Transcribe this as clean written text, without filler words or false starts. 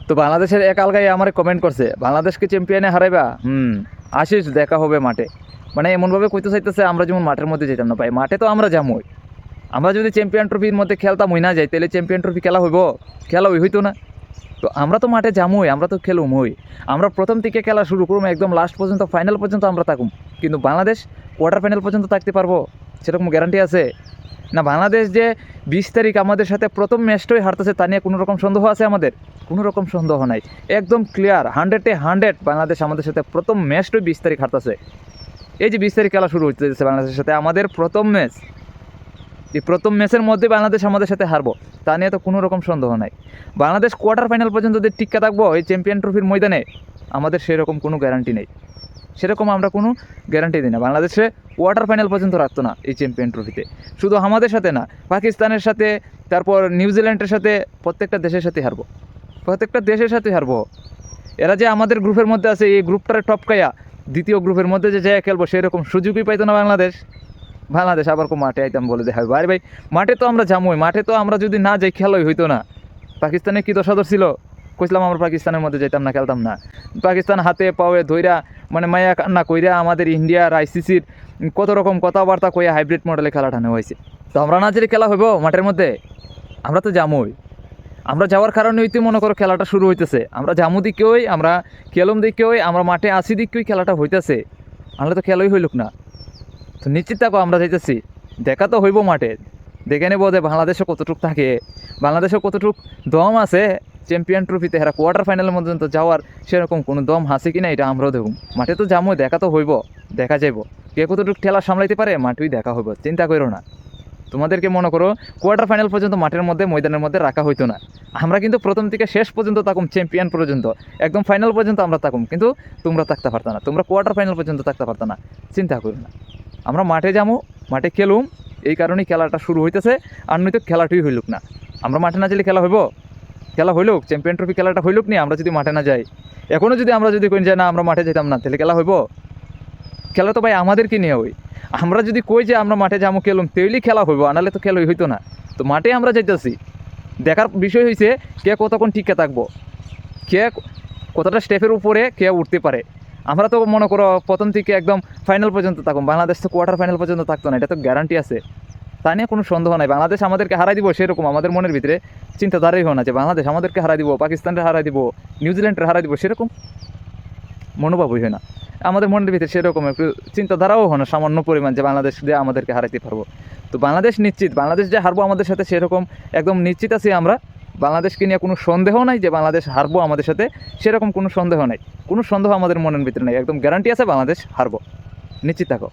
তো বাংলাদেশের এক আলগাই আমার কমেন্ট করছে, বাংলাদেশকে চ্যাম্পিয়নে হারাইবা, আসিস দেখা হবে মাঠে। মানে এমনভাবে কইতে চাইতেছে আমরা যেমন মাঠের মধ্যে যেতাম না। ভাই মাঠে তো আমরা যামই। আমরা যদি চ্যাম্পিয়ন ট্রফির মধ্যে খেলতাম হই না যাই, তাহলে চ্যাম্পিয়ন ট্রফি খেলা হইব? খেলা হইতো না। তো আমরা তো মাঠে যামই, আমরা তো খেলুমই। আমরা প্রথম থেকে খেলা শুরু করুম, একদম লাস্ট পর্যন্ত, ফাইনাল পর্যন্ত আমরা থাকুম। কিন্তু বাংলাদেশ কোয়ার্টার ফাইনাল পর্যন্ত থাকতে পারবো সেরকম গ্যারান্টি আছে না? বাংলাদেশ যে 20 তারিখ আমাদের সাথে প্রথম ম্যাচটাই হারতেছে, তা নিয়ে কোনো রকম সন্দেহ আছে আমাদের? কোনো রকম সন্দেহ নাই, একদম ক্লিয়ার, 100-এ 100 বাংলাদেশ আমাদের সাথে প্রথম ম্যাচটাই 20 তারিখ হারতেছে। এই যে 20 তারিখ খেলা শুরু হচ্ছে বাংলাদেশের সাথে, আমাদের প্রথম ম্যাচ, এই প্রথম ম্যাচের মধ্যে বাংলাদেশ আমাদের সাথে হারবো, তা নিয়ে তো কোনো রকম সন্দেহ নাই। বাংলাদেশ কোয়ার্টার ফাইনাল পর্যন্ত যদি টিক্কা থাকবো এই চ্যাম্পিয়ন ট্রফির ময়দানে, আমাদের সেরকম কোনো গ্যারান্টি নেই। সেরকম আমরা কোনো গ্যারান্টি দিই না। বাংলাদেশে কোয়ার্টার ফাইনাল পর্যন্ত রাখতো না এই চ্যাম্পিয়ন ট্রফিতে। শুধু আমাদের সাথে না, পাকিস্তানের সাথে, তারপর নিউজিল্যান্ডের সাথে, প্রত্যেকটা দেশের সাথে হারবো, প্রত্যেকটা দেশের সাথে হারবো। এরা যে আমাদের গ্রুপের মধ্যে আছে, এই গ্রুপটারে টপকাইয়া দ্বিতীয় গ্রুপের মধ্যে যে যায় খেলবো, সেরকম সুযোগই পাইতো না বাংলাদেশ। বাংলাদেশ আবার মাঠে আইতাম বলে দেখাবে, আরে ভাই মাঠে তো আমরা যামই, মাঠে তো আমরা যদি না যাই খেলাই হইতো না। পাকিস্তানে কী দশা ছিল, কইছিলাম আমরা পাকিস্তানের মধ্যে যেতাম না, খেলতাম না। পাকিস্তান হাতে পাওয়ে ধইরা, মানে মায়া কান্না কইরা আমাদের ইন্ডিয়ার আইসিসির কত রকম কথাবার্তা কইয়া হাইব্রিড মডেলে খেলাটা নেওয়া হয়েছে। তো আমরা না যদি খেলা হইব মাঠের মধ্যে, আমরা তো যামই। আমরা যাওয়ার কারণে হইতে মনে করো খেলাটা শুরু হইতেছে। আমরা জামু দিকেই, আমরা খেলুম দিকেই, আমরা মাঠে আসি দিকেই খেলাটা হইতেছে। আমরা তো খেলাই হইলুক না। তো নিশ্চিত থাকো আমরা যাইতেছি, দেখা তো হইব মাঠে। দেখে নেব যে বাংলাদেশে কতটুক থাকে, বাংলাদেশে কতটুক দম আছে চ্যাম্পিয়ন ট্রফিতে হেরা কোয়ার্টার ফাইনালের মধ্যে তো যাওয়ার সেরকম কোনো দম আছে কিনা, এটা আমরাও দেখুন। মাঠে তো যাবো, দেখা তো হইব, দেখা যাইব কে কতটুকু ঠেলা সামলাইতে পারে, মাঠেই দেখা হইব। চিন্তা করো না। তোমাদেরকে মনে করো কোয়ার্টার ফাইনাল পর্যন্ত মাঠের মধ্যে, ময়দানের মধ্যে রাখা হইতো না। আমরা কিন্তু প্রথম থেকে শেষ পর্যন্ত থাকুম, চ্যাম্পিয়ন পর্যন্ত, একদম ফাইনাল পর্যন্ত আমরা থাকুম। কিন্তু তোমরা থাকতে পারতো না, তোমরা কোয়ার্টার ফাইনাল পর্যন্ত থাকতে পারতো না। চিন্তা করো না। আমরা মাঠে যাবো, মাঠে খেলুম, এই কারণেই খেলাটা শুরু হইতেছে। আর নয়তো খেলাটাই হইলুক না। আমরা মাঠে না গেলে খেলা হইব? খেলা হইলুক, চ্যাম্পিয়ন ট্রফি খেলাটা হইলুক নি, আমরা যদি মাঠে না যাই। এখনও যদি আমরা যদি কই যাই না আমরা মাঠে যেতাম না, তাহলে খেলা হইব? খেলা তো ভাই আমাদেরকে নিয়ে হই। আমরা যদি কই যে আমরা মাঠে যাবো খেলুম, তাইলেই খেলা হইব, আনালে তো খেলাই হইতো না। তো মাঠে আমরা যাইতেছি, দেখার বিষয় হয়েছে কে কতক্ষণ টিকে থাকবো, কে কতটা স্টেপের উপরে কে উঠতে পারে। আমরা তো মনে করো প্রথম থেকে একদম ফাইনাল পর্যন্ত থাকুম, বাংলাদেশ তো কোয়ার্টার ফাইনাল পর্যন্ত থাকতো না, এটা তো গ্যারান্টি আছে। তা নিয়ে কোনো সন্দেহ নাই। বাংলাদেশ আমাদেরকে হারাই দিব সেরকম আমাদের মনের ভিতরে চিন্তাধারাই হয় না যে বাংলাদেশ আমাদেরকে হারাই দিব, পাকিস্তানকে হারাই দিব, নিউজিল্যান্ডের হারাই দিব, সেরকম মনোভাবই হয় না আমাদের মনের ভিতরে। সেরকম একটু চিন্তাধারাও হয় না সামান্য পরিমাণ যে বাংলাদেশ দিয়ে আমাদেরকে হারাইতে পারবো। তো বাংলাদেশ নিশ্চিত, বাংলাদেশ যে হারবো আমাদের সাথে সেরকম একদম নিশ্চিত আছি আমরা। বাংলাদেশকে নিয়ে কোনো সন্দেহ নাই যে বাংলাদেশ হারবো আমাদের সাথে, সেরকম কোনো সন্দেহ নাই। কোনো সন্দেহ আমাদের মনের ভিতরে নাই, একদম গ্যারান্টি আছে বাংলাদেশ হারবো, নিশ্চিত থাকো।